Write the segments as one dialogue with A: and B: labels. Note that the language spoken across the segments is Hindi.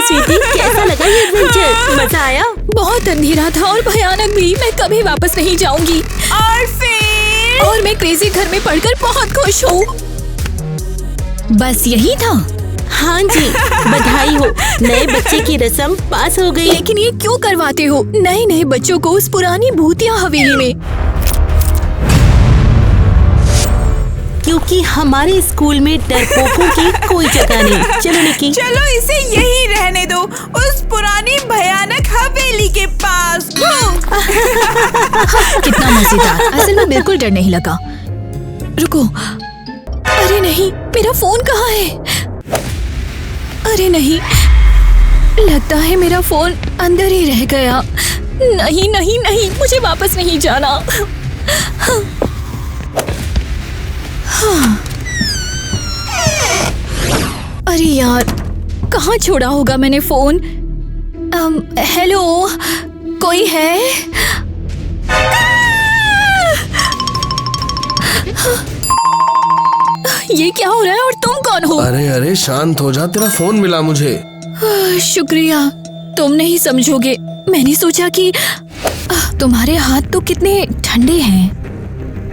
A: स्वीटी, कैसा लगा ये एडवेंचर? मजा आया?
B: बहुत अंधेरा था और भयानक भी। मैं कभी वापस नहीं जाऊंगी।
C: और फिर?
B: और मैं क्रेजी घर में पढ़कर बहुत खुश हूँ। बस यही था।
A: हाँ जी, बधाई हो, नए बच्चे की रस्म पास हो गई।
B: लेकिन ये क्यों करवाते हो नए नए बच्चों को उस पुरानी भूतिया हवेली में?
A: क्योंकि हमारे स्कूल में डरपोकों की कोई जगह नहीं। चलो निकी,
C: चलो इसे यही रहने दो, उस पुरानी भयानक हवेली के पास।
B: कितना मजेदार। असल में बिल्कुल डर नहीं लगा। रुको, अरे नहीं, मेरा फोन कहाँ है? अरे नहीं, लगता है मेरा फोन अंदर ही रह गया। नहीं नहीं नहीं, मुझे वापस नहीं जाना। अरे यार, कहाँ छोड़ा होगा मैंने फोन? हेलो, कोई है? ये क्या हो रहा है और तुम कौन हो?
D: अरे अरे शांत हो जा, तेरा फोन मिला मुझे।
B: शुक्रिया, तुम नहीं समझोगे। मैंने सोचा कि तुम्हारे हाथ तो कितने ठंडे हैं।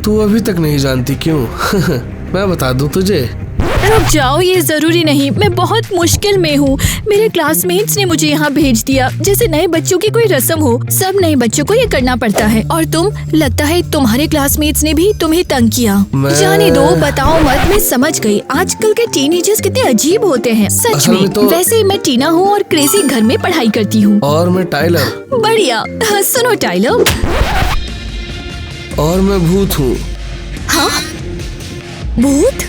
D: तू अभी तक नहीं जानती क्यों? मैं बता दूं तुझे।
B: रुक जाओ, ये जरूरी नहीं। मैं बहुत मुश्किल में हूँ। मेरे क्लासमेट्स ने मुझे यहाँ भेज दिया, जैसे नए बच्चों की कोई रस्म हो। सब नए बच्चों को ये करना पड़ता है। और तुम, लगता है तुम्हारे क्लासमेट्स ने भी तुम्हें तंग किया। जाने दो, बताओ मत। मैं समझ गई, आजकल के टीनेजर्स कितने अजीब होते हैं। सच में। वैसे मैं टीना हूँ और क्रेजी घर में पढ़ाई करती हूँ।
D: और मैं टाइलर।
B: बढ़िया। सुनो टाइलर।
D: और मैं भूत हूँ।
B: हाँ, भूत?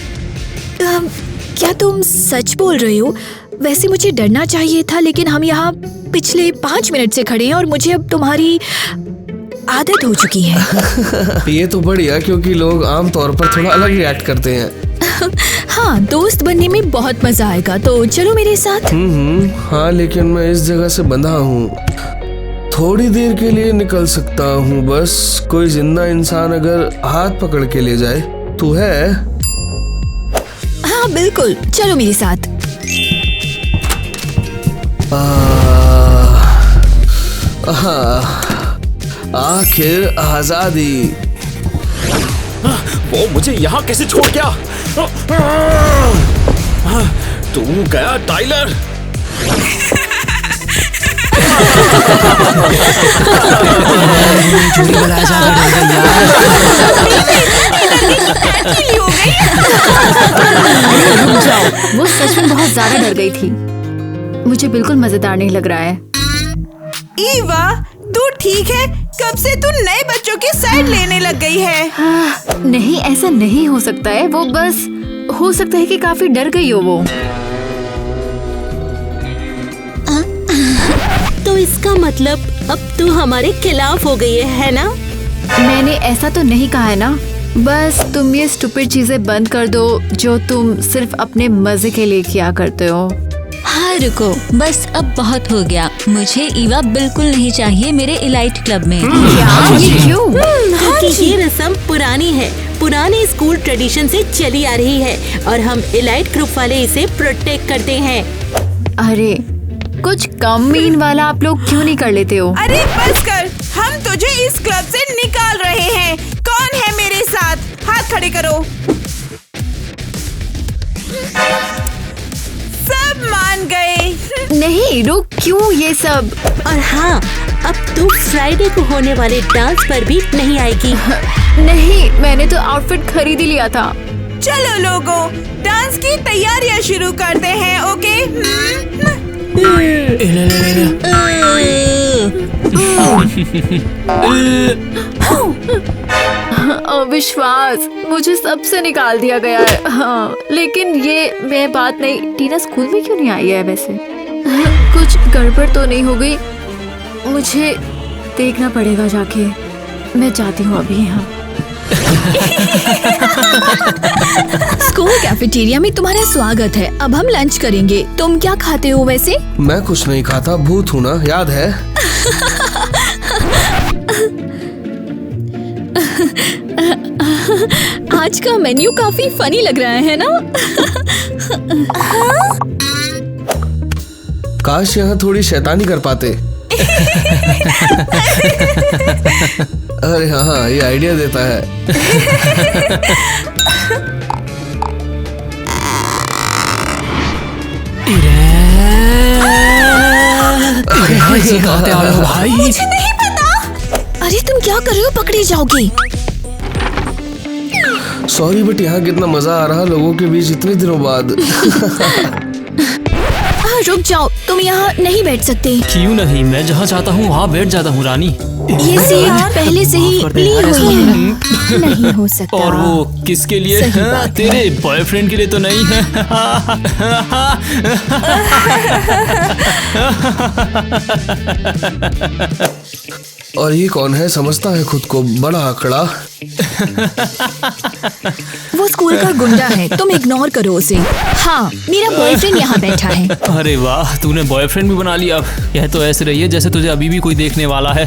B: क्या तुम सच बोल रहे हो? वैसे मुझे डरना चाहिए था, लेकिन हम यहाँ पिछले 5 मिनट से खड़े हैं और मुझे अब तुम्हारी आदत हो चुकी है।
D: ये तो बढ़िया, क्योंकि लोग आमतौर पर थोड़ा अलग रिएक्ट करते हैं।
B: हाँ, दोस्त बनने में बहुत मजा आएगा, तो चलो मेरे साथ।
D: हाँ, लेकिन मैं इस जगह से बंधा हूँ। थोड़ी देर के लिए निकल सकता हूँ बस। कोई जिंदा इंसान अगर हाथ पकड़ के ले जाए। तू है?
B: हाँ बिल्कुल, चलो मेरे साथ।
D: आखिर आजादी।
E: वो मुझे यहाँ कैसे छोड़ गया? तू गया टाइलर?
F: चोरी वाला ऐसा डर गया यार।
G: वो सच में बहुत ज्यादा डर गई थी। मुझे बिल्कुल मजेदार नहीं लग रहा है।
C: ईवा, तू ठीक है? कब से तू नए बच्चों की साइड लेने लग गई है?
G: नहीं, ऐसा नहीं हो सकता है। वो बस हो सकता है कि काफी डर गई हो वो।
A: तो इसका मतलब अब तू हमारे खिलाफ हो गई है ना?
G: मैंने ऐसा तो नहीं कहा है ना। बस तुम ये स्टूपिड चीजें बंद कर दो जो तुम सिर्फ अपने मजे के लिए किया करते हो।
H: हाँ रुको, बस अब बहुत हो गया। मुझे ईवा बिल्कुल नहीं चाहिए मेरे इलाइट क्लब में।
G: क्या? ये क्यों?
A: क्योंकि ये रस्म पुरानी है, पुराने स्कूल ट्रेडिशन से चली आ रही है और हम इलाइट ग्रुप वाले इसे प्रोटेक्ट करते हैं।
G: अरे कुछ कम मीन वाला आप लोग क्यों नहीं कर लेते हो?
C: अरे बस कर, हम तुझे इस क्लब से निकाल रहे हैं। कौन है मेरे साथ? हाथ खड़े करो। सब मान गए।
G: नहीं रुक, क्यों ये सब?
A: और हाँ, अब तू फ्राइडे को होने वाले डांस पर भी नहीं आएगी।
G: नहीं, मैंने तो आउटफिट खरीद ही लिया था।
C: चलो लोगों, डांस की तैयारियां शुरू करते हैं। ओके?
G: अविश्वास, मुझे सबसे निकाल दिया गया है। हाँ, लेकिन ये मैं बात नहीं। टीना स्कूल में क्यों नहीं आई है वैसे? कुछ गड़बड़ तो नहीं हो गई? मुझे देखना पड़ेगा जाके। मैं जाती हूँ अभी यहाँ।
B: स्कूल कैफेटेरिया में तुम्हारा स्वागत है। अब हम लंच करेंगे। तुम क्या खाते हो वैसे?
D: मैं कुछ नहीं खाता, भूत हूँ ना, याद है?
B: आज का मेन्यू काफी फनी लग रहा है ना?
D: काश यहाँ थोड़ी शैतानी कर पाते। अरे हाँ, ये आइडिया देता है।
F: सिखाते आ रहे हो भाई।
B: अरे तुम क्या कर रहे हो, पकड़ी जाओगी।
D: सॉरी, बट यहाँ कितना मजा आ रहा लोगों के बीच इतने दिनों बाद।
B: रुक जाओ, तुम यहाँ नहीं बैठ सकते।
F: क्यों नहीं, मैं जहाँ चाहता हूँ वहाँ बैठ जाता हूँ रानी।
B: ये सीट पहले से ही ली हुई है, नहीं हो सकता।
F: और वो किसके लिए?
B: सही बात है।
F: तेरे बॉयफ्रेंड के लिए तो नहीं है।
D: और ये कौन है? समझता है खुद को बड़ा आंकड़ा।
B: वो स्कूल का गुंडा है, तुम इग्नोर करो उसे। हाँ, मेरा बॉयफ्रेंड यहाँ बैठा है।
F: अरे वाह, तूने बॉयफ्रेंड भी बना लिया। अब यह तो ऐसे रही है जैसे तुझे अभी भी कोई देखने वाला है।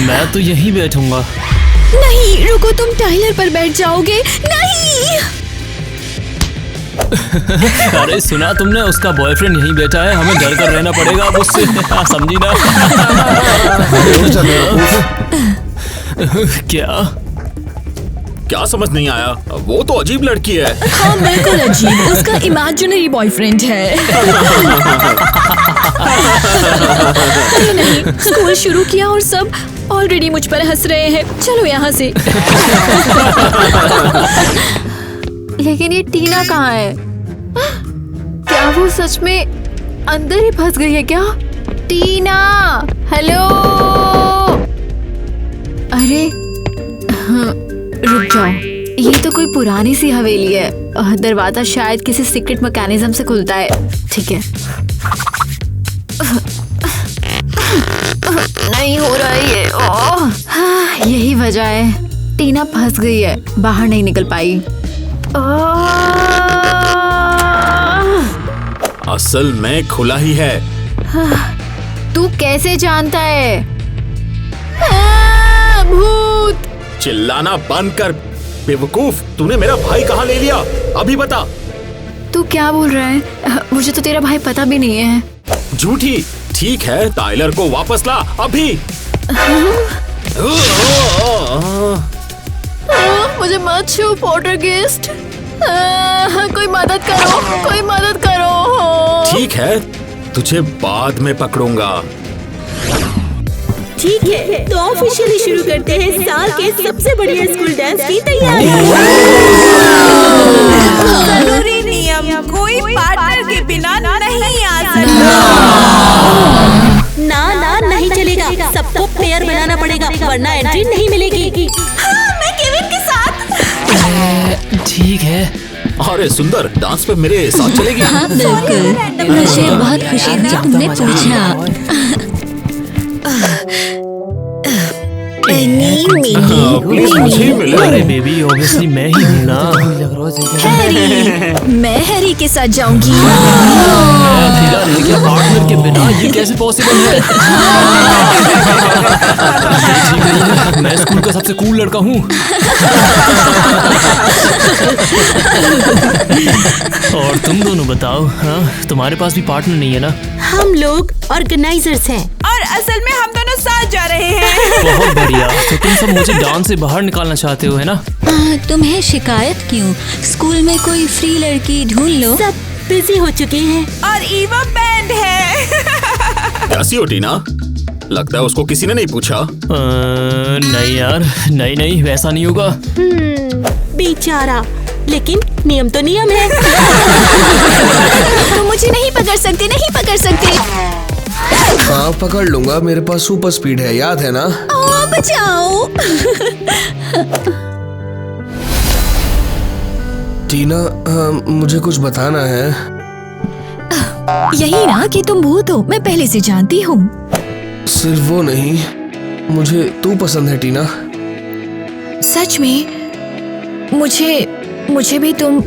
F: मैं तो यहीं बैठूंगा।
B: नहीं रुको, तुम टाइलर पर बैठ जाओगे। नहीं।
F: अरे सुना तुमने, उसका बॉयफ्रेंड यहीं बैठा है, हमें डर कर रहना पड़ेगा अब उससे। समझी ना?
E: क्या समझ नहीं आया? वो तो अजीब लड़की है।
B: हाँ बिल्कुल अजीब, उसका इमेजिनरी बॉयफ्रेंड है। अरे नहीं, स्कूल शुरू किया और सब ऑलरेडी मुझ पर हंस रहे हैं। चलो यहाँ से।
G: लेकिन ये टीना कहाँ है? क्या वो सच में अंदर ही फंस गई है क्या? टीना, हेलो। अरे रुक जाओ, ये तो कोई पुरानी सी हवेली है। दरवाजा शायद किसी सीक्रेट मैकेनिज्म से खुलता है। ठीक है, नहीं हो रहा है ये। हाँ, यही वजह है, टीना फंस गई है, बाहर नहीं निकल पाई।
E: असल में खुला ही है।
G: तू कैसे जानता है? भूत!
E: चिल्लाना बंद कर बेवकूफ। तूने मेरा भाई कहाँ ले लिया? अभी बता।
G: तू क्या बोल रहा है? मुझे तो तेरा भाई पता भी नहीं है।
E: झूठी। ठीक है, टाइलर को वापस ला अभी।
G: मुझे मत छू, पोर्टरगेस्ट। कोई मदद करो, कोई मदद करो।
E: ठीक है, तुझे बाद में पकड़ूंगा।
A: ठीक है, तो ऑफिशियली शुरू करते हैं साल के सबसे बढ़िया स्कूल डांस की तैयारी।
C: जरूरी नियम, कोई पार्टनर के बिना नहीं आ सकता।
A: ना ना नहीं चलेगा, सबको पेयर बनाना पड़ेगा वरना एंट्री नहीं मिलेगी।
C: मैं केविन के साथ।
F: ठीक है।
E: अरे सुंदर, डांस पे मेरे साथ चलेगी?
H: हाँ बिल्कुल, मुझे बहुत खुशी हुई तुमने पूछा।
E: प्लीज मुझे मिले।
F: अरे बेबी, ऑब्वियसली मैं ही हूँ ना।
B: हैरी, मैं हैरी के साथ जाऊंगी।
F: अकेला रह गया पार्टनर के बिना, ये कैसे पॉसिबल है? ठीक नहीं है, मैं स्कूल का सबसे कूल लड़का हूँ। और तुम दोनों बताओ, हाँ तुम्हारे पास भी पार्टनर नहीं है ना?
A: हम लोग ऑर्गेनाइजर्स हैं।
C: और असल में हम दोनों साथ जा रहे हैं।
F: बहुत बढ़िया। तो तुम सब मुझे डांस से बाहर निकालना चाहते हो, है ना?
H: तुम्हें शिकायत क्यों? स्कूल में कोई फ्री लड़की ढूंढ लो।
A: सब बिजी हो चुके हैं।
C: और ईवा बैंड है।
E: कैसी हो टीना? लगता है उसको किसी ने नहीं पूछा।
F: नहीं यार, नहीं वैसा नहीं होगा।
A: बेचारा, लेकिन नियम तो नियम है।
B: तुम मुझे नहीं पकड़ सकते, नहीं पकड़ सकते।
D: हाँ पकड़ लूंगा, मेरे पास सुपर स्पीड है, याद है ना?
B: ओ बचाओ।
D: टीना, मुझे कुछ बताना है।
B: यही ना कि तुम भूत हो, मैं पहले से जानती हूँ।
D: सिर्फ वो नहीं, मुझे तू पसंद है टीना।
B: सच में? मुझे भी तुम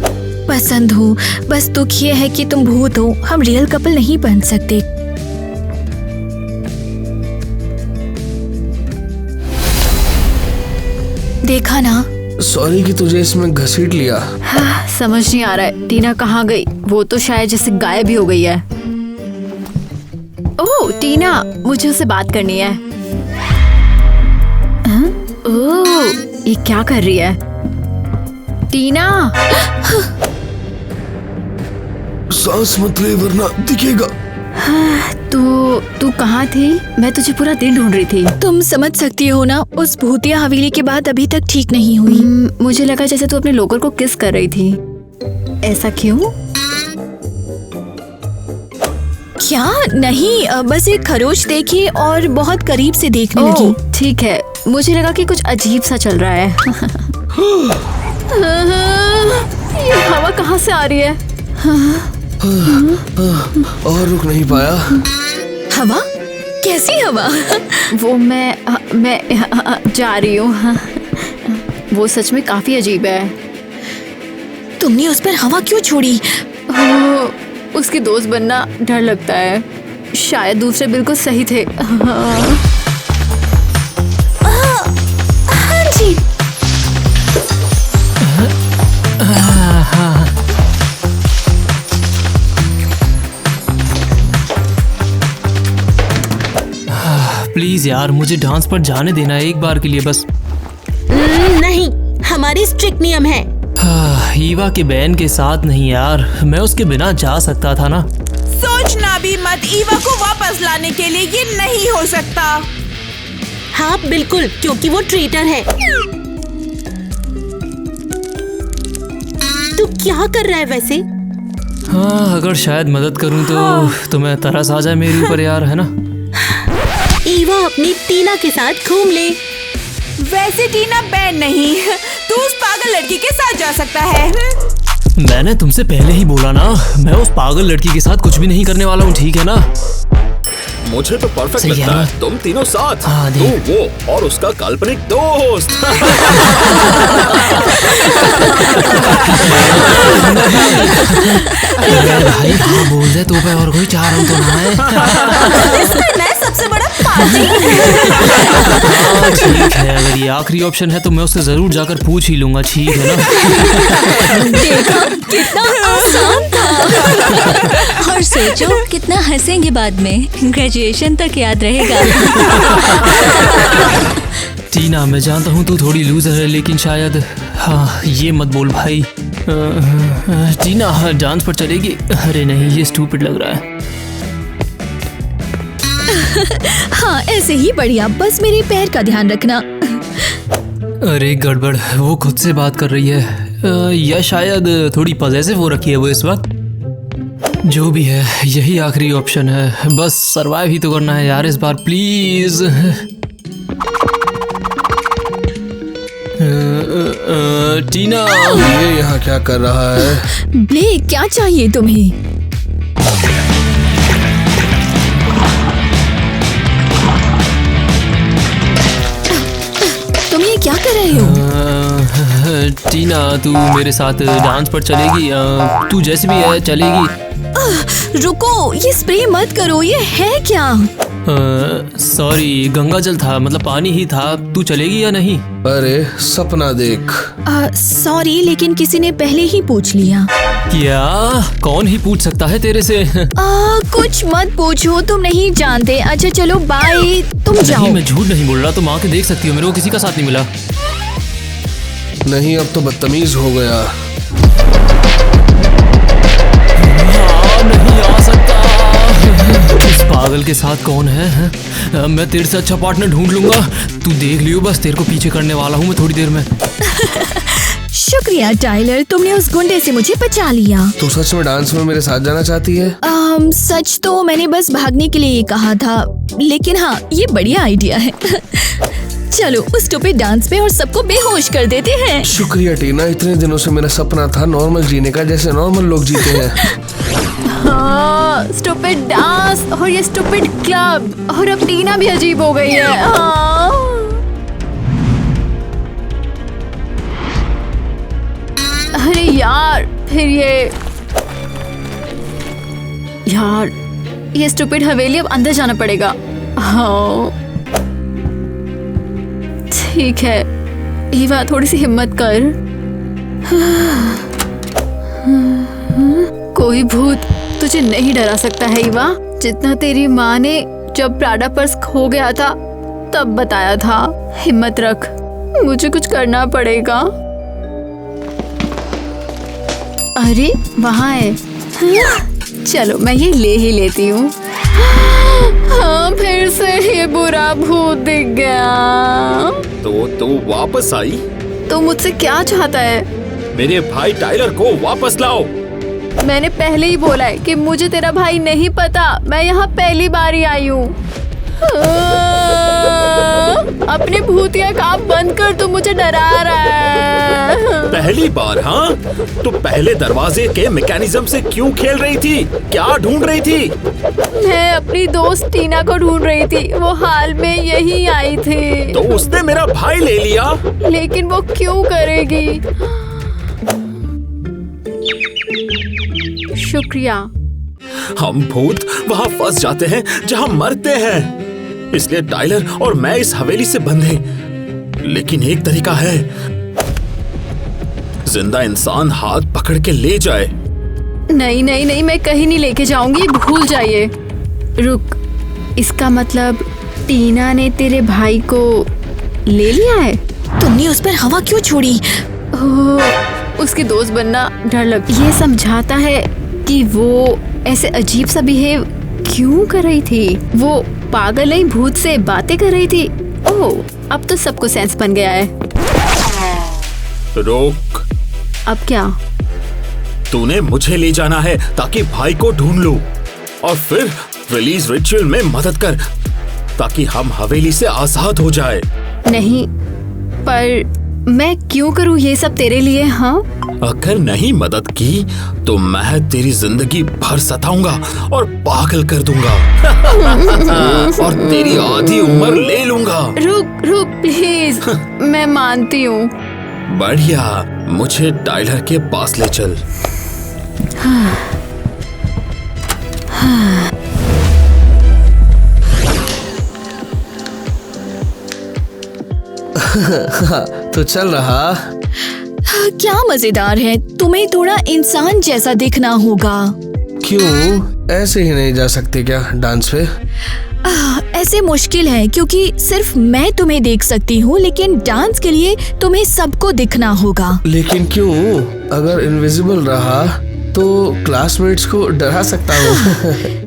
B: पसंद हो। बस दुख ये है कि तुम भूत हो, हम रियल कपल नहीं बन सकते। देखा ना,
D: सॉरी कि तुझे इसमें घसीट लिया।
G: समझ नहीं आ रहा है टीना कहाँ गई। वो तो शायद जैसे गायब ही हो गई है। ओह टीना, मुझे उससे बात करनी है। ओह ये क्या कर रही है टीना?
D: सांस मत ले वरना दिखेगा।
G: तू कहाँ थी? मैं तुझे पूरा दिन ढूंढ रही थी।
B: तुम समझ सकती हो ना, उस भूतिया हवेली के बाद अभी तक ठीक नहीं हुई।
G: मुझे लगा जैसे तू अपने लोकर को किस कर रही थी। ऐसा क्यों?
B: क्या नहीं, बस एक खरोच देखी और बहुत करीब से देखने लगी।
G: ठीक है, मुझे लगा कि कुछ अजीब सा चल रहा है। ये हवा कहाँ से आ रही है?
D: और रुक नहीं पाया।
B: हवा? कैसी हवा?
G: वो मैं जा रही हूँ। वो सच में काफी अजीब है।
B: तुमने उस पर हवा क्यों छोड़ी?
G: उसके दोस्त बनना डर लगता है। शायद दूसरे बिल्कुल सही थे।
B: हाँ जी।
F: प्लीज यार, मुझे डांस पर जाने देना एक बार के लिए बस।
A: नहीं, हमारी स्ट्रिक्ट नियम है।
F: ईवा के बहन के साथ नहीं यार, मैं उसके बिना जा सकता था ना।
C: सोचना भी मत, ईवा को वापस लाने के लिए ये नहीं हो सकता।
A: हाँ बिल्कुल, क्योंकि वो ट्रीटर है। तू क्या कर रहा है वैसे?
F: हाँ, अगर शायद मदद करूं तो तुम्हें तरस आ जाए मेरे ऊपर यार, है ना?
A: ईवा अपनी टीना के साथ घूम ले।
C: वैसे टीना बैन नहीं, तू उस पागल लड़की के साथ जा सकता है।
F: मैंने तुमसे पहले ही बोला ना, मैं उस पागल लड़की के साथ कुछ भी नहीं करने वाला हूँ, ठीक है ना?
E: मुझे तो परफेक्ट
F: सही
E: लगता
F: है
E: है। तुम तीनों साथ,
F: हाँ,
E: तू वो और उसका काल्पनिक दोस्त।
F: भाई कहाँ बोल दे तो पे और कोई चाह रहा हूँ तो ना है।
A: मैं सबसे बड़ा पार्टी।
F: हाँ, ठीक है, अगर ये आखिरी ऑप्शन है तो मैं उससे जरूर जाकर पूछ ही लूंगा, ठीक है ना?
B: देखा कितना आसान था।
H: और सोचो कितना हंसेंगे बाद में, ग्रेजुएशन तक याद रहेगा।
F: टीना, मैं जानता हूँ तू थोड़ी लूजर है, लेकिन शायद हाँ ये मत बोल भाई। टीना डांस पर चलेगी? अरे नहीं, ये स्टूपिड लग रहा है।
B: हाँ ऐसे ही बढ़िया, बस मेरे पैर का ध्यान रखना।
F: अरे गड़बड़, वो खुद से बात कर रही है या शायद थोड़ी पॉजेसिव हो रखी है वो इस वक्त। जो भी है, यही आखिरी ऑप्शन है, बस सरवाइव ही तो करना है यार इस बार, प्लीज। टीना,
D: ये यहाँ क्या कर रहा है?
B: ब्लेक, क्या चाहिए तुम्हें? तुम ये क्या कर रहे हो?
F: टीना, तू मेरे साथ डांस पर चलेगी? तू जैसे भी है चलेगी।
B: रुको, ये स्प्रे मत करो, ये है क्या?
F: सॉरी, गंगा जल था, मतलब पानी ही था। तू चलेगी या नहीं?
D: अरे सपना देख।
B: सॉरी, लेकिन किसी ने पहले ही पूछ लिया।
F: क्या? कौन ही पूछ सकता है तेरे से?
B: कुछ मत पूछो, तुम नहीं जानते। अच्छा चलो बाय, तुम जाओ।
F: नहीं, मैं झूठ नहीं बोल रहा, तुम आके देख सकती हो, मेरे को किसी का साथ नहीं मिला।
D: नहीं, अब तो बदतमीज हो गया।
F: नहीं आ सकता। इस पागल के साथ कौन है? मैं तेरे से अच्छा पार्टनर ढूंढ लूंगा, तू देख लियो, बस तेरे को पीछे करने वाला हूँ मैं थोड़ी देर में।
B: शुक्रिया टाइलर, तुमने उस गुंडे से मुझे बचा लिया।
D: तू सच में डांस में मेरे साथ जाना चाहती है?
B: सच तो मैंने बस भागने के लिए ये कहा था, लेकिन हाँ ये बढ़िया आइडिया है। चलो उस स्टूपिड डांस पे और सबको बेहोश कर देते हैं।
D: शुक्रिया टीना, इतने दिनों से मेरा सपना था नॉर्मल जीने का, जैसे नॉर्मल लोग जीते हैं।
G: हाँ, स्टूपिड डांस और ये स्टूपिड क्लब, और अब टीना भी अजीब हो गई है। हाँ। अरे यार, फिर ये स्टूपिड हवेली, अब अंदर जाना पड़ेगा। हाँ ठीक है, ईवा थोड़ी सी हिम्मत कर। कोई भूत तुझे नहीं डरा सकता है ईवा, जितना तेरी माँ ने जब प्राडा पर्स खो गया था तब बताया था। हिम्मत रख, मुझे कुछ करना पड़ेगा। अरे वहाँ है। चलो मैं ये ले ही लेती हूँ। हाँ, फिर से ये बुरा भूत दिख गया।
E: तो वापस आई?
G: तो मुझसे क्या चाहता है?
E: मेरे भाई टाइलर को वापस लाओ।
G: मैंने पहले ही बोला है कि मुझे तेरा भाई नहीं पता। मैं यहाँ पहली बार ही आई हूँ। अपने भूतिया काम बंद कर, तू मुझे डरा रहा है।
E: पहली बार? हाँ, तो पहले दरवाजे के मैकेनिज्म से क्यों खेल रही थी? क्या ढूंढ रही थी?
G: मैं अपनी दोस्त टीना को ढूंढ रही थी। वो हाल में यही आई थी।
E: तो उसने मेरा भाई ले लिया?
G: लेकिन वो क्यों करेगी? शुक्रिया।
E: हम भूत वहाँ फंस जाते हैं जहाँ मरते हैं, इसलिए टाइलर और मैं इस हवेली से बंधे। लेकिन एक तरीका है, जिंदा इंसान हाथ पकड़ के ले जाए।
G: नहीं नहीं नहीं, मैं कहीं नहीं लेके जाऊंगी, भूल जाइए। रुक, इसका मतलब टीना ने तेरे भाई को ले लिया है?
B: तुमने उस पर हवा क्यों छोड़ी?
G: उसकी दोस्त बनना डर लग। ये समझाता है कि वो ऐसे अजीब सा बिहेव क्यों कर रही थी। वो पागल नहीं, भूत से बातें कर रही थी। ओह, अब तो सबको सेंस बन गया है।
E: रोक।
G: अब क्या?
E: तूने मुझे ले जाना है ताकि भाई को ढूंढ लूं और फिर रिलीज रिचुअल में मदद कर ताकि हम हवेली से आजाद हो जाए।
G: नहीं, पर मैं क्यों करूं ये सब तेरे लिए? हाँ,
E: अगर नहीं मदद की तो मैं तेरी जिंदगी भर सताऊंगा और पागल कर दूंगा और तेरी आधी उम्र ले लूंगा।
G: रुक रुक प्लीज। मैं मानती हूँ।
E: बढ़िया, मुझे टाइलर के पास ले चल।
D: तो चल रहा।
B: क्या मजेदार है। तुम्हें थोड़ा इंसान जैसा दिखना होगा।
D: क्यों? ऐसे ही नहीं जा सकते क्या डांस पे?
B: ऐसे मुश्किल है क्योंकि सिर्फ मैं तुम्हें देख सकती हूँ, लेकिन डांस के लिए तुम्हें सबको दिखना होगा।
D: लेकिन क्यों? अगर इनविजिबल रहा तो क्लासमेट्स को डरा सकता हूँ।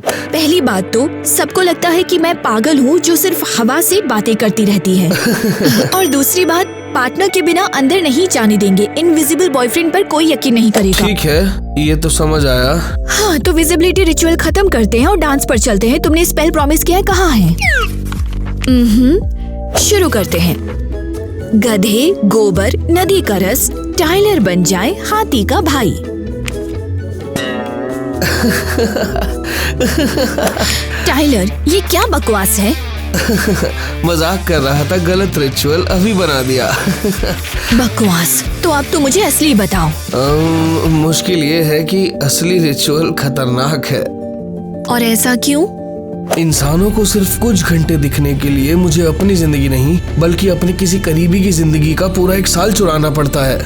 B: पहली बात तो सबको लगता है कि मैं पागल हूँ जो सिर्फ हवा से बातें करती रहती है। और दूसरी बात, पार्टनर के बिना अंदर नहीं जाने देंगे। इनविजिबल बॉयफ्रेंड पर कोई यकीन नहीं करेगा।
D: ठीक है, ये तो समझ आया।
B: हाँ, तो विजिबिलिटी रिचुअल खत्म करते हैं और डांस पर चलते हैं। तुमने स्पेल प्रॉमिस किया है, कहाँ है? शुरू करते हैं। गधे, गोबर, नदी का रस, टाइलर बन जाए हाथी का भाई। टाइलर, ये क्या बकवास है?
D: मजाक कर रहा था, गलत रिचुअल अभी बना दिया।
B: बकवास। तो अब तो मुझे असली बताओ।
D: मुश्किल ये है कि असली रिचुअल खतरनाक है।
B: और ऐसा क्यों?
D: इंसानों को सिर्फ कुछ घंटे दिखने के लिए मुझे अपनी जिंदगी नहीं बल्कि अपने किसी करीबी की जिंदगी का पूरा 1 साल चुराना पड़ता है।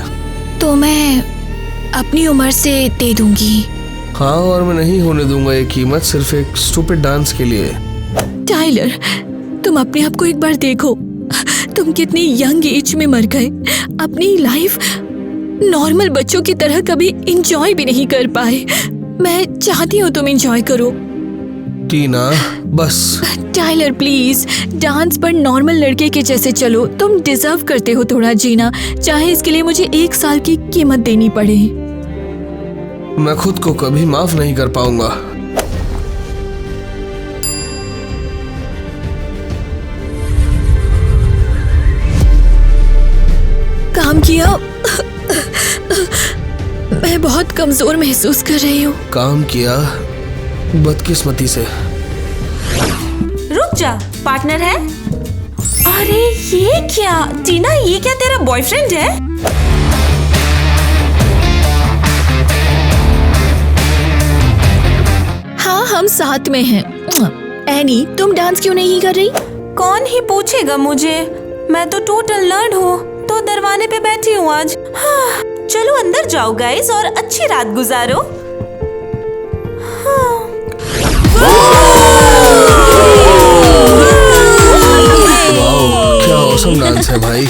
B: तो मैं अपनी उम्र से दे दूंगी।
D: हाँ, और मैं नहीं होने दूंगा ये कीमत सिर्फ एक स्टूपिड डांस के लिए।
B: टाइलर, तुम अपने आप को एक बार देखो। तुम कितनी यंग एज में मर गए। अपनी लाइफ नॉर्मल बच्चों की तरह कभी एंजॉय भी नहीं कर पाए। मैं चाहती हूँ तुम एंजॉय करो।
D: टीना, बस।
B: टाइलर प्लीज, डांस पर नॉर्मल लड़के के जैसे चलो। तुम डिजर्व करते हो थोड़ा जीना, चाहे इसके लिए मुझे 1 साल की कीमत देनी पड़े।
D: मैं खुद को कभी माफ नहीं कर पाऊंगा।
B: काम किया। मैं बहुत कमजोर महसूस कर रही हूँ।
D: काम किया बदकिस्मती से।
C: रुक जा, पार्टनर है? अरे ये क्या टीना, ये क्या तेरा बॉयफ्रेंड है?
B: हाँ, हम साथ में हैं। एनी, तुम डांस क्यों नहीं कर रही?
C: कौन ही पूछेगा मुझे, मैं तो टोटल नर्ड हूँ। तो दरवाजे पे बैठी हूँ आज। हाँ, चलो अंदर जाओ गाइस और अच्छी रात गुजारो।
D: क्या औसम डांस है भाई।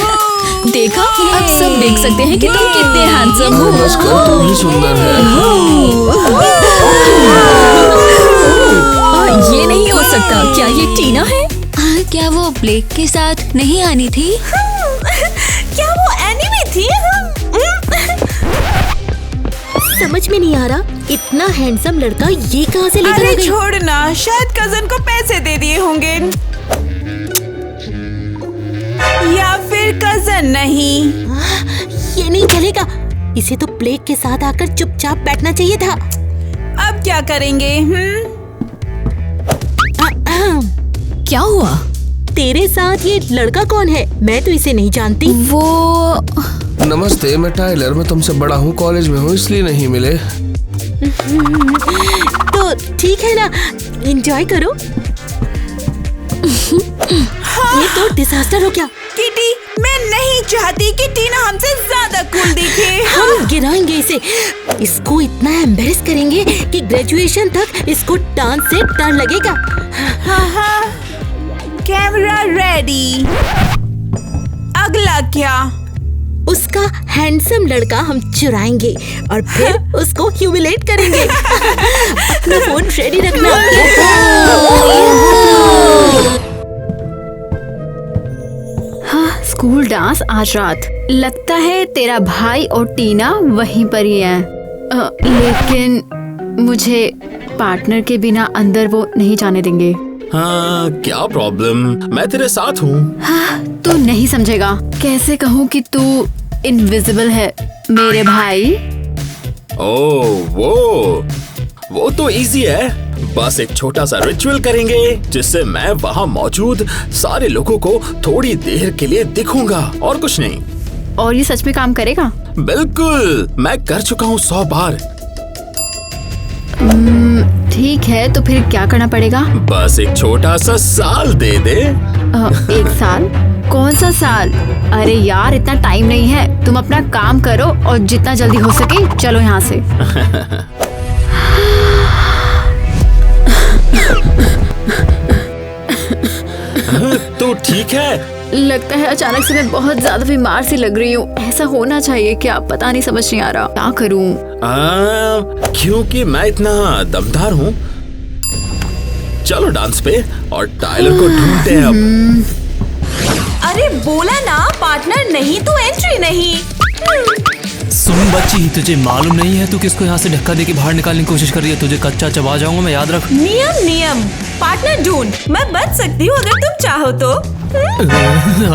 B: देखा, अब सब देख सकते हैं कि तुम कितने हैंडसम हो।
D: बस कर, तू भी सुंदर है।
B: ये नहीं हो सकता। क्या ये टीना है?
H: क्या वो ब्लेक के साथ नहीं आनी थी?
C: क्या वो एनी भी थी?
A: समझ में नहीं आ रहा, इतना हैंडसम लड़का ये कहाँ से लेकर आ
C: अरे
A: गई?
C: छोड़ना, शायद कजन को पैसे दे दिए होंगे, या फिर कजन नहीं।
A: ये नहीं चलेगा, इसे तो ब्लेक के साथ आकर चुपचाप बैठना चाहिए था।
C: अब क्या करेंगे?
B: क्या हुआ?
A: तेरे साथ ये लड़का कौन है? मैं तो इसे नहीं जानती।
B: वो
D: नमस्ते, मैं टाइलर। मैं तुमसे बड़ा हूँ, कॉलेज में हूँ, इसलिए नहीं मिले।
A: तो ठीक है ना, एंजॉय करो। ये तो डिजास्टर हो गया।
C: किटी, मैं नहीं चाहती कि टीना हमसे ज्यादा कूल दिखे।
A: हम गिराएंगे इसे, इसको इतना एम्बेरस करेंगे कि ग्रेजुएशन तक इसको डांस से डर लगेगा।
C: हाँ, कैमरा रेडी। अगला क्या?
A: उसका हैंडसम लड़का हम चुराएंगे और फिर उसको ह्यूमिलेट करेंगे। अपना फोन रेडी रखना।
G: हाँ, स्कूल डांस आज रात। लगता है तेरा भाई और टीना वहीं पर ही है। लेकिन मुझे पार्टनर के बिना अंदर वो नहीं जाने देंगे।
E: हाँ, क्या प्रॉब्लम? मैं तेरे साथ हूँ।
G: हाँ, तू नहीं समझेगा। कैसे कहूँ कि तू इनविजिबल है मेरे भाई।
E: ओह, वो तो इजी है। बस एक छोटा सा रिचुअल करेंगे जिससे मैं वहाँ मौजूद सारे लोगों को थोड़ी देर के लिए दिखूंगा और कुछ नहीं।
G: और ये सच में काम करेगा?
E: बिल्कुल, मैं कर चुका हूँ 100 बार।
G: ठीक है, तो फिर क्या करना पड़ेगा?
E: बस एक छोटा सा साल दे दे।
G: 1 साल? कौन सा साल? अरे यार, इतना टाइम नहीं है। तुम अपना काम करो और जितना जल्दी हो सके चलो यहाँ से।
E: तो ठीक है।
G: लगता है अचानक से मैं बहुत ज्यादा बीमार सी लग रही हूँ। ऐसा होना चाहिए क्या? पता नहीं, समझ नहीं आ रहा क्या करूँ।
E: क्योंकि मैं इतना दमदार हूँ। चलो डांस पे और टाइलर को ढूंढते हैं अब।
C: अरे बोला ना, पार्टनर नहीं तो एंट्री नहीं।
F: सुन बच्ची, तुझे मालूम नहीं है तू किसको यहाँ से धक्का देके बाहर निकालने की कोशिश कर रही है? तुझे कच्चा चबा जाऊंगा मैं, याद रख।
C: नियम पार्टनर ढूंढ। मैं बच सकती हूँ अगर तुम चाहो तो।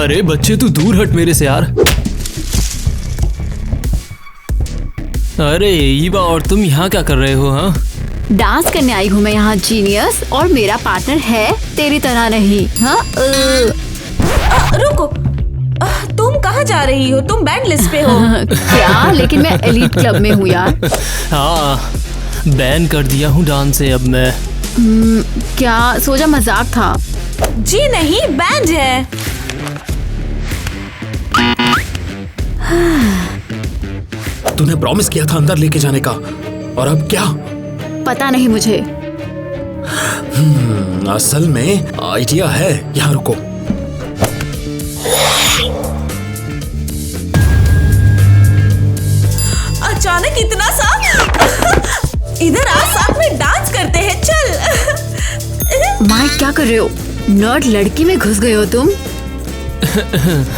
F: अरे बच्चे, तू दूर हट मेरे से यार। अरे ईवा, और तुम यहाँ क्या कर रहे हो? हाँ,
G: डांस करने आई हूँ मैं यहाँ जीनियस, और मेरा पार्टनर है तेरी तरह नहीं। हाँ,
C: रुको, तुम कहाँ जा रही हो? तुम बैंड लिस्ट पे हो।
G: क्या? लेकिन मैं एलीट क्लब में हूँ यार।
F: हाँ, बैन कर दिया हूँ डांस से अब मैं।
G: क्या सोचा मजाक था?
C: जी नहीं, बैंड है।
E: तूने प्रॉमिस किया था अंदर लेके जाने का, और अब क्या?
G: पता नहीं मुझे।
E: असल में आइडिया है। यहाँ रुको।
C: अचानक इतना सा। इधर आ, साथ में डांस करते हैं, चल।
G: माइक, क्या कर रहे हो? नर्ड लड़की में घुस गए हो तुम।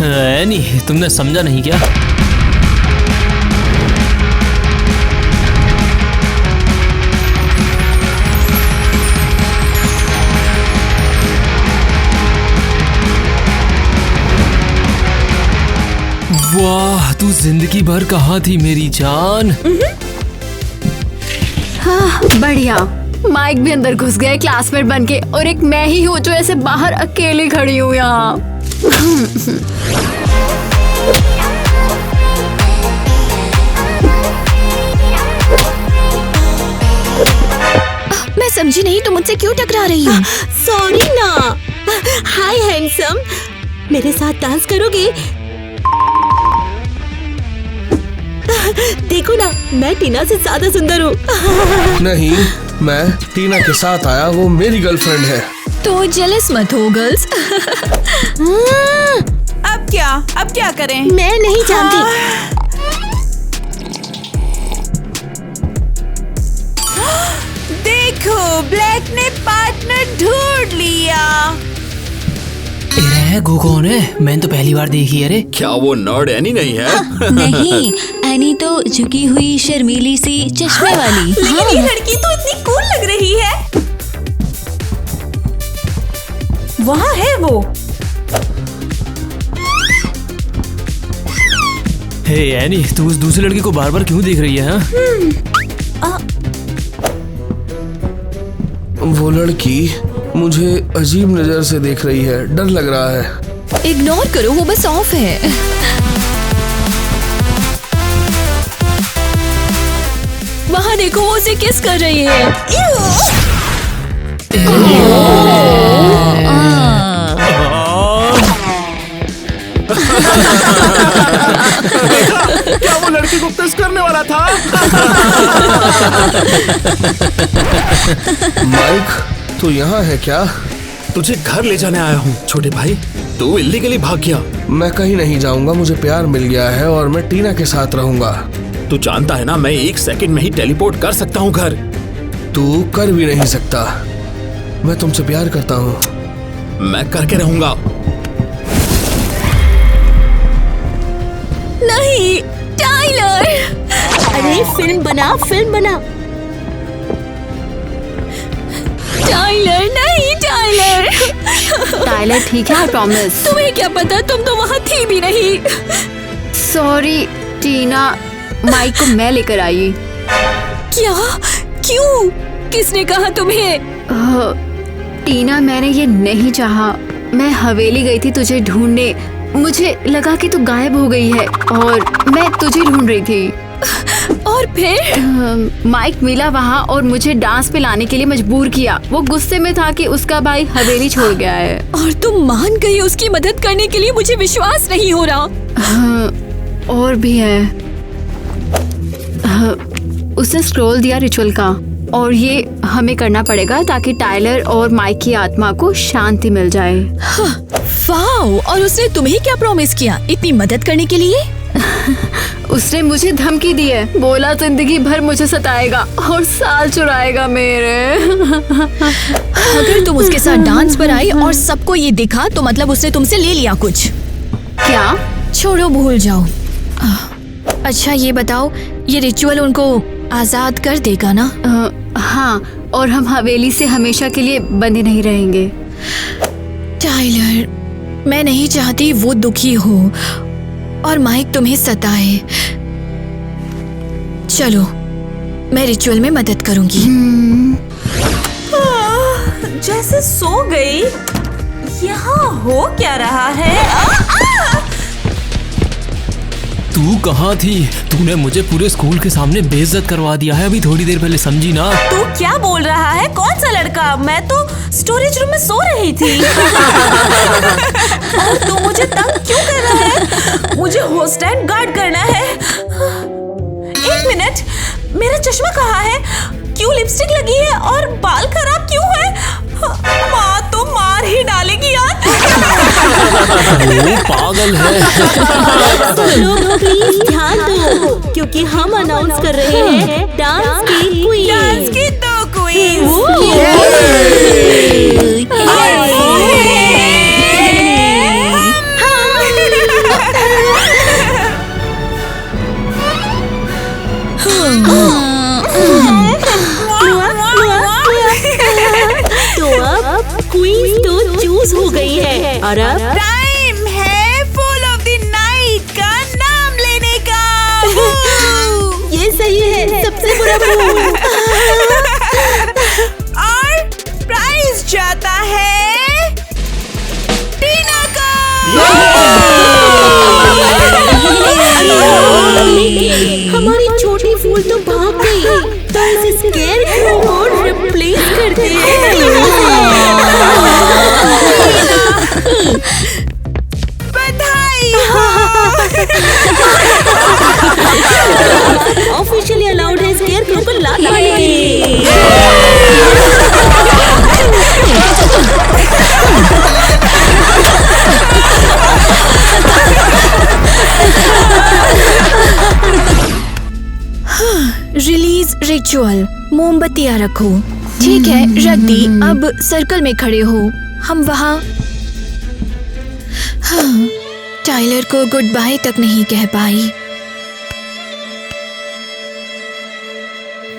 F: एनी, तुमने समझा नहीं क्या? वाह, तू जिंदगी भर कहाँ थी मेरी जान?
G: हाँ, बढ़िया। माइक भी अंदर घुस गए क्लासमेट बनके, और एक मैं ही हूँ जो ऐसे बाहर अकेली खड़ी हूँ यहाँ।
B: मैं समझी नहीं, तुम मुझसे क्यों टकरा रही हो?
A: सॉरी ना। हाय हैंडसम, मेरे साथ डांस करोगे? देखो ना, मैं टीना से ज्यादा सुंदर हूँ।
D: नहीं, मैं टीना के साथ आया, वो मेरी गर्लफ्रेंड है।
B: तो जेलस मत हो गर्ल्स।
C: अब क्या करें?
A: मैं नहीं जानती।
C: देखो, ब्लैक ने पार्टनर ढूंढ लिया।
F: वो कौन है? मैंने तो पहली बार देखी है। अरे
E: क्या वो नर्ड एनी नहीं है?
H: नहीं, एनी तो झुकी हुई शर्मीली सी चश्मे वाली।
C: लेकिन ये लड़की तो इतनी कूल लग रही है। वहाँ है वो।
F: हे एनी, तू उस दूसरे लड़की को बार बार क्यों देख रही है?
D: वो लड़की मुझे अजीब नजर से देख रही है, डर लग रहा है।
B: इग्नोर करो, वो बस ऑफ है। वहाँ देखो, वो उसे किस कर रही है।
E: क्या वो लड़की को किस करने वाला था?
D: माइक, तू यहाँ है क्या?
E: तुझे घर ले जाने आया हूँ छोटे भाई। तू इल्लीगली भाग गया।
D: मैं कहीं नहीं जाऊंगा, मुझे प्यार मिल गया है और मैं टीना के साथ रहूंगा।
E: तू जानता है ना, मैं 1 सेकंड में ही टेलीपोर्ट कर सकता हूँ घर।
D: तू कर भी नहीं सकता। मैं तुमसे प्यार करता हूँ।
E: मैं करके रहूंगा।
B: नहीं, टाइलर।
A: अरे फिल्म बना।
B: टाइलर नहीं, टाइलर।
G: टाइलर ठीक है, आई प्रॉमिस।
B: तुम्हें क्या पता, तुम तो वहाँ थी भी नहीं।
G: सॉरी टीना, माइक को मैं लेकर आई।
B: क्या? क्यों? किसने कहा तुम्हें?
G: टीना, मैंने ये नहीं चाहा। मैं हवेली गई थी तुझे ढूंढने। मुझे लगा कि तू गायब हो गई है और मैं तुझे ढूंढ रही थी।
B: और फिर?
G: माइक मिला वहाँ और मुझे डांस पे लाने के लिए मजबूर किया। वो गुस्से में था कि उसका भाई हवेली छोड़ गया है।
B: और तुम मान गई उसकी मदद करने के लिए? मुझे विश्वास नहीं हो रहा।
G: और भी है। उसने स्क्रॉल दिया रिचुअल का, और ये हमें करना पड़ेगा ताकि टाइलर और माइक की आत्मा को शांति मिल जाए।
B: वाओ! और उसने तुम्हें क्या प्रॉमिस किया इतनी मदद करने के लिए?
G: उसने मुझे धमकी दी है, बोला जिंदगी भर मुझे सताएगा और साल चुराएगा मेरे।
B: अगर तुम उसके साथ डांस पर आई और सबको ये दिखा तो मतलब उसने तुमसे ले लिया कुछ।
G: क्या?
B: छोड़ो, भूल जाओ। अच्छा ये बताओ, ये रिचुअल उनको आजाद कर देगा ना?
G: हाँ, और हम हवेली से हमेशा के लिए बंधे नहीं रहेंगे।
B: टाइलर, मैं नहीं चाहती वो दुखी हो और माइक तुम्हें सताए। चलो, मैं रिचुअल में मदद करूंगी।
C: जैसे सो गई। यहाँ हो क्या रहा है?
F: तू कहाँ थी? तूने मुझे पूरे स्कूल के सामने बेइज्जत करवा दिया है अभी थोड़ी देर पहले, समझी ना?
C: तू क्या बोल रहा है? कौन सा लड़का? मैं तो स्टोरेज रूम में सो रही थी। और तू मुझे तंग क्यों कर रहा है? मुझे होस्ट एंड गार्ड करना है। एक मिनट, मेरा चश्मा कहाँ है? क्यों लिपस्टिक लगी है और बाल खराब क्यों है? माँ तो मार ही डालेगी यार।
F: वो पागल है।
A: लोग प्लीज ध्यान दो, क्योंकि हम अनाउंस कर रहे हैं डांस की क्वीन।
C: डांस की 2 क्वीन।
A: तो अब क्वीन तो चूज हो गई है और अब
C: टाइम है फूल ऑफ द नाइट का नाम लेने का।
A: ये सही है, सबसे बुरा फूल।
C: और प्राइज जाता है टीना को।
A: हमारी छोटी फूल तो भाग गई, तो इसे स्केयर को रिप्लेस करते हैं।
C: बधाई हो।
B: रिचुअल, मोमबत्तियाँ रखो। ठीक है, रख दी। अब सर्कल में खड़े हो। हम वहाँ टाइलर को गुड बाय तक नहीं कह पाई।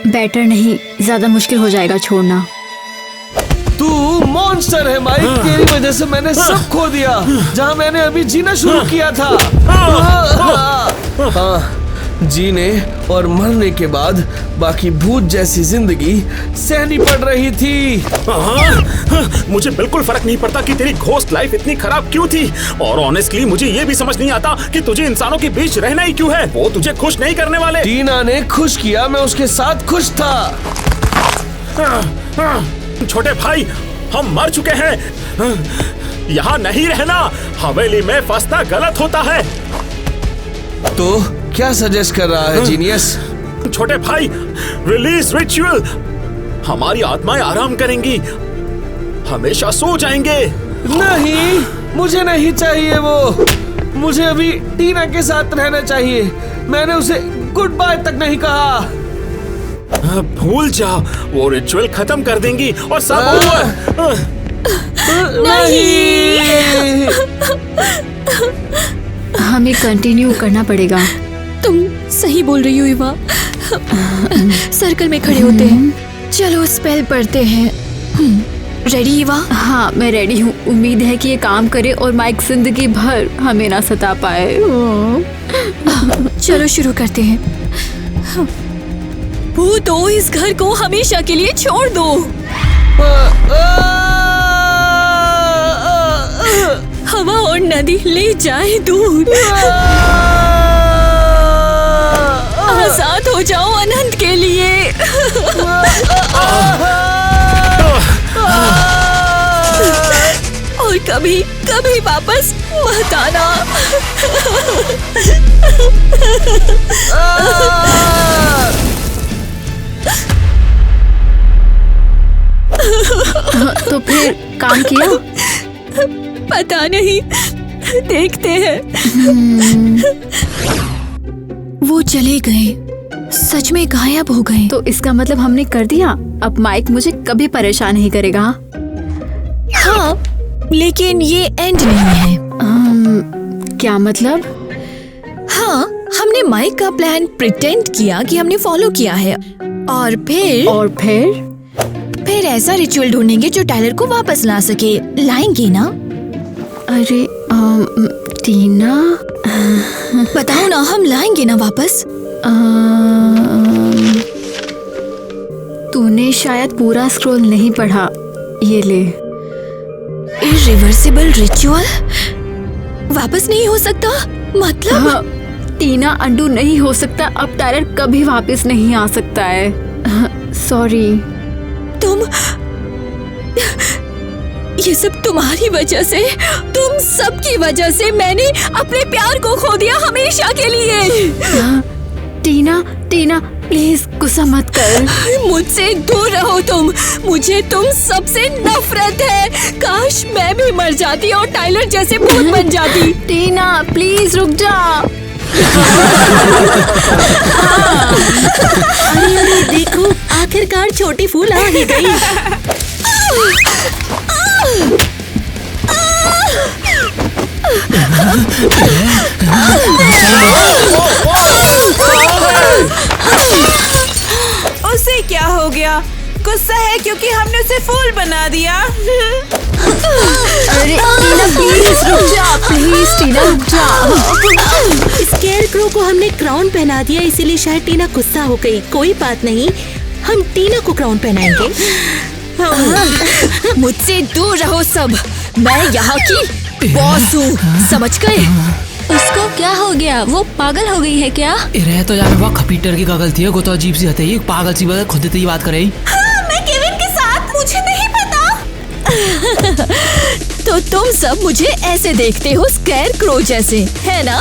G: बेटर नहीं, ज्यादा मुश्किल हो जाएगा छोड़ना।
D: तू मॉन्स्टर है माइक, तेरी वजह से मैंने सब खो दिया जहाँ मैंने अभी जीना शुरू किया था। हाँ, जीने और मरने के बाद बाकी भूत जैसी जिंदगी सहनी पड़ रही थी।
E: मुझे बिल्कुल फर्क नहीं पड़ता कि तेरी घोस्ट लाइफ इतनी खराब क्यों थी, और ऑनेस्टली मुझे ये भी समझ नहीं आता कि तुझे इंसानों के बीच रहना ही क्यों है। वो तुझे खुश नहीं करने वाले।
D: टीना ने खुश किया, मैं उसके साथ खुश था।
E: छोटे भाई, हम मर चुके हैं। यहाँ नहीं रहना, हवेली में फंसना गलत होता है।
D: तो क्या सजेस्ट कर रहा है जीनियस?
E: छोटे भाई, रिलीज रिचुअल। हमारी आत्माएं आराम करेंगी, हमेशा सो जाएंगे।
D: नहीं, मुझे नहीं चाहिए वो। मुझे अभी टीना के साथ रहना चाहिए। मैंने उसे गुड बाय तक नहीं कहा।
E: भूल जा, वो रिचुअल खत्म कर देंगी और सब
D: नहीं।
G: हमें कंटिन्यू करना पड़ेगा।
B: तुम सही बोल रही हो ईवा। सर्कल में खड़े होते हैं। चलो स्पेल पढ़ते हैं। रेडी ईवा?
G: हाँ, मैं रेडी हूँ। उम्मीद है कि ये काम करे और माइक जिंदगी भर हमें ना सता पाए।
B: चलो शुरू करते हैं। भूतो, इस घर को हमेशा के लिए छोड़ दो। हवा और नदी ले जाए दूर। आजाद हो जाओ अनंत के लिए। और कभी कभी वापस मत आना।
G: तो फिर काम किया?
B: पता नहीं, देखते हैं। वो चले गए, सच में गायब हो गए।
G: तो इसका मतलब हमने कर दिया। अब माइक मुझे कभी परेशान नहीं करेगा।
B: हाँ, लेकिन ये एंड नहीं है।
G: क्या मतलब?
B: हाँ, हमने माइक का प्लान प्रिटेंड किया कि हमने फॉलो किया है, और फिर ऐसा रिचुअल ढूंढेंगे जो टाइलर को वापस ला सके। लाएंगे ना?
G: अरे टीना,
B: बताओ ना, हम लाएंगे ना वापस?
G: तूने शायद पूरा स्क्रॉल नहीं पढ़ा। ये ले।
B: इरिवर्सिबल रिचुअल वापस नहीं हो सकता? मतलब?
G: हाँ, टीना अंडू नहीं हो सकता। अब टाइलर कभी वापस नहीं आ सकता है। सॉरी।
B: तुम, ये सब तुम्हारी वजह से, तुम सबकी वजह से मैंने अपने प्यार को खो दिया हमेशा के लिए।
G: टीना, प्लीज गुस्सा मत कर।
B: मुझसे दूर रहो तुम। मुझे तुम सबसे नफरत है। काश मैं भी मर जाती और टाइलर जैसे भूत बन जाती।
G: टीना प्लीज रुक जा।
A: अरे देखो, आखिरकार छोटी फूल आ ही गई।
C: उसे क्या हो गया? गुस्सा है क्योंकि हमने उसे फूल बना दिया।
G: अरे टीना प्लीज रुक जा, प्लीज टीना रुक जा।
A: स्केरक्रो को हमने क्राउन पहना दिया, इसीलिए शायद टीना गुस्सा हो गई। कोई बात नहीं, हम टीना को क्राउन पहनाएंगे।
B: मुझसे दूर रहो सब। मैं यहाँ की बॉस हूँ, समझ गए?
H: उसको क्या हो गया? वो पागल हो गई है क्या?
F: रह तो जाने वो खपीटर की गगल थी। वो तो अजीब सी हते ही पागल सी बात खुद ही बात करे।
C: मैं केविन के साथ, मुझे नहीं पता।
B: तो तुम सब मुझे ऐसे देखते हो, स्केरक्रो जैसे, है ना?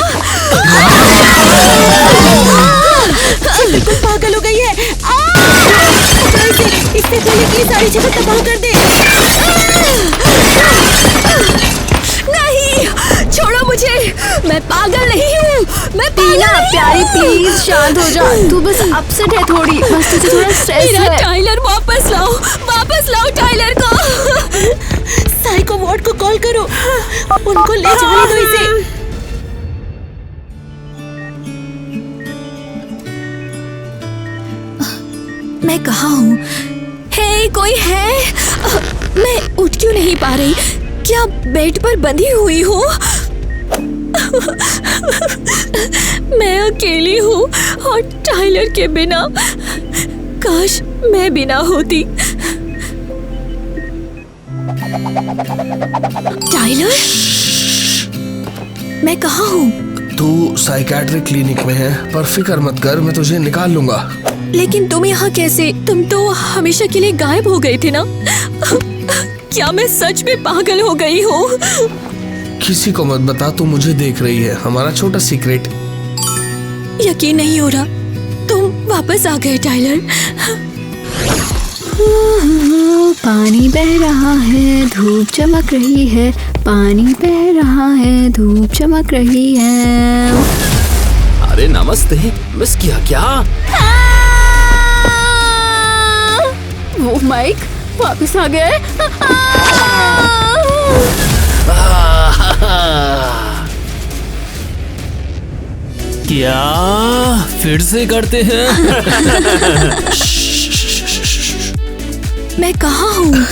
A: बिल्कुल पागल हो गई है। इससे पहले कि सारी जगह तबाह कर दे।
B: नहीं, छोड़ो मुझे। मैं पागल नहीं हूँ। मैं
G: टीना प्यारी प्लीज शांत हो जा। तू बस अपसेट है थोड़ी, बस तुझे थोड़ा स्ट्रेस
B: मेरा
G: है।
B: टाइलर वापस लाओ टाइलर को।
A: साइको वार्ड को कॉल करो, उनको ले जाने दो इसे।
B: मैं कहाँ हूँ? हे, कोई है? मैं उठ क्यों नहीं पा रही? क्या बेड पर बंधी हुई हूँ? मैं अकेली हूँ और टाइलर के बिना। काश मैं बिना होती। टाइलर, मैं कहाँ हूँ?
D: तू साइकेट्रिक क्लिनिक में है, पर फिक्र मत कर, मैं तुझे निकाल लूंगा।
B: लेकिन तुम यहाँ कैसे? तुम तो हमेशा के लिए गायब हो गए थे ना? क्या मैं सच में पागल हो गई हूँ?
D: किसी को मत बता तू मुझे देख रही है, हमारा छोटा सीक्रेट।
B: यकीन नहीं हो रहा, तुम वापस आ गए टाइलर।
G: पानी बह रहा है, धूप चमक रही है, पानी बह रहा है, धूप चमक रही है।
E: अरे नमस्ते, मिस किया क्या?
G: वो माइक वापस आ गए।
F: क्या फिर से करते हैं?
B: मैं कहाँ हूँ?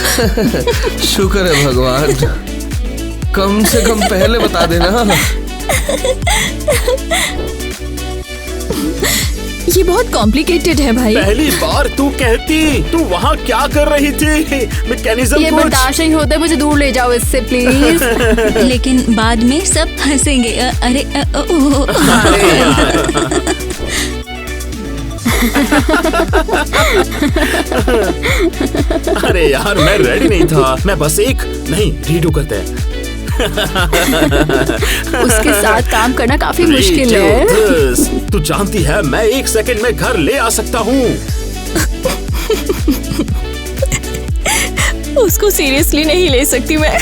D: शुक्र है भगवान, कम से कम पहले बता देना।
B: ये बहुत कॉम्प्लिकेटेड है भाई।
E: पहली बार तू कहती, तू वहाँ क्या कर रही थी? मैकेनिज्म
G: ये
E: कुछ
G: बर्दाश्त नहीं होता, मुझे दूर ले जाओ इससे प्लीज।
H: लेकिन बाद में सब हंसेंगे। अरे
E: अरे यार, मैं रेडी नहीं था। मैं बस एक नहीं, रीडू करते हैं।
G: उसके साथ काम करना काफी मुश्किल है।
E: तू जानती है मैं 1 सेकंड में घर ले आ सकता हूँ।
B: उसको सीरियसली नहीं ले सकती मैं।